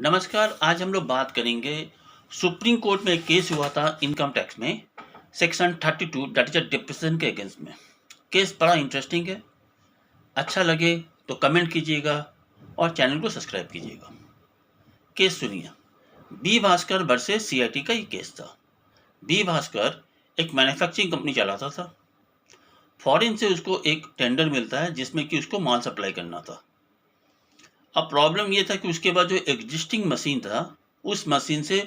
नमस्कार। आज हम लोग बात करेंगे। सुप्रीम कोर्ट में एक केस हुआ था इनकम टैक्स में, सेक्शन 32 दैट इज डिप्रेशन के अगेंस्ट में। केस बड़ा इंटरेस्टिंग है। अच्छा लगे तो कमेंट कीजिएगा और चैनल को सब्सक्राइब कीजिएगा। केस सुनिए। बी भास्कर वर्सेस सीआईटी का ये केस था। बी भास्कर एक मैन्युफैक्चरिंग कंपनी चलाता था। फॉरेन से उसको एक टेंडर मिलता है जिसमें कि उसको माल सप्लाई करना था। अब प्रॉब्लम ये था कि उसके बाद जो एग्जिस्टिंग मशीन था, उस मशीन से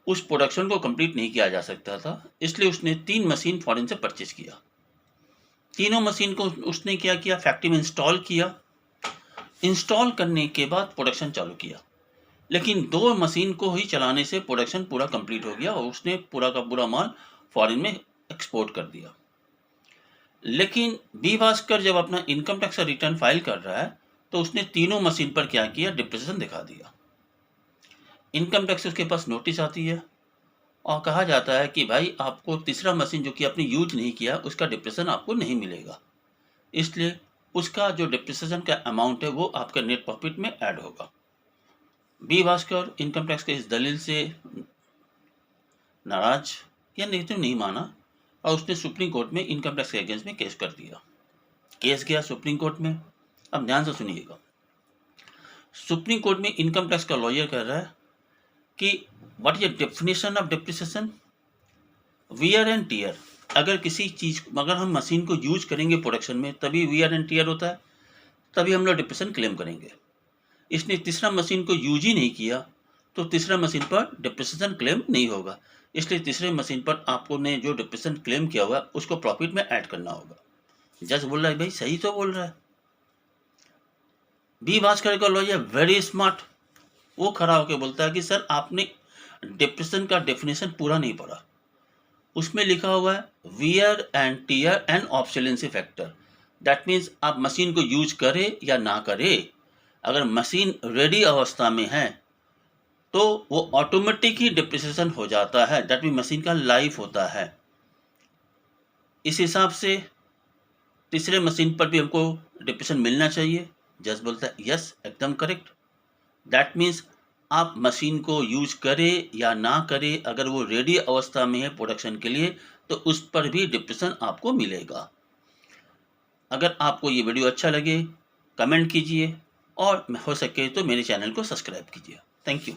उस प्रोडक्शन को कंप्लीट नहीं किया जा सकता था। इसलिए उसने 3 मशीन फॉरेन से परचेज किया। तीनों मशीन को उसने क्या किया, फैक्ट्री में इंस्टॉल किया। इंस्टॉल करने के बाद प्रोडक्शन चालू किया, लेकिन 2 मशीन को ही चलाने से प्रोडक्शन पूरा कंप्लीट हो गया और उसने पूरा का पूरा माल फॉरेन में एक्सपोर्ट कर दिया। लेकिन बी भास्कर जब अपना इनकम टैक्स का रिटर्न फाइल कर रहा है तो उसने तीनों मशीन पर क्या किया, डिप्रेशन दिखा दिया। इनकम टैक्स उसके पास नोटिस आती है और कहा जाता है कि भाई आपको तीसरा मशीन जो कि आपने यूज नहीं किया उसका डिप्रेशन आपको नहीं मिलेगा, इसलिए उसका जो डिप्रेशन का अमाउंट है वो आपका नेट प्रॉफिट में ऐड होगा। बी भास्कर इनकम टैक्स के इस दलील से नाराज या नेगेटिव नहीं माना और उसने सुप्रीम कोर्ट में इनकम टैक्स के अगेंस्ट में केस कर दिया। केस गया सुप्रीम कोर्ट में। अब ध्यान से सुनिएगा। सुप्रीम कोर्ट में इनकम टैक्स का लॉयर कह रहा है कि what is the definition of depreciation. Wear and tear, अगर हम मशीन को यूज करेंगे प्रोडक्शन में तभी वियर एंड टीयर होता है, तभी हम लोग डिप्रेशन क्लेम करेंगे। इसने तीसरा मशीन को यूज ही नहीं किया तो तीसरा मशीन पर डिप्रेशन क्लेम नहीं होगा। इसलिए तीसरे मशीन पर आपको ने जो डिप्रेशन क्लेम किया हुआ उसको प्रॉफिट में ऐड करना होगा। जज बोल रहा है भाई सही तो बोल रहा है। बी भास्कर का लॉयर वेरी स्मार्ट, वो खड़ा होकर बोलता है कि सर आपने डिप्रेशन का डेफिनेशन पूरा नहीं पढ़ा। उसमें लिखा हुआ है wear and tear and obsolescence factor. That means आप मशीन को यूज करें या ना करें, अगर मशीन रेडी अवस्था में है तो वो ऑटोमेटिक ही डिप्रिसिएशन हो जाता है। दैट मीन मशीन का लाइफ होता है। इस हिसाब से तीसरे मशीन पर भी हमको डिप्रेशन मिलना चाहिए। जज बोलता है यस एकदम करेक्ट। दैट मीन्स आप मशीन को यूज करें या ना करें, अगर वो रेडी अवस्था में है प्रोडक्शन के लिए तो उस पर भी डिप्रेशन आपको मिलेगा। अगर आपको ये वीडियो अच्छा लगे कमेंट कीजिए और हो सके तो मेरे चैनल को सब्सक्राइब कीजिए। Thank you.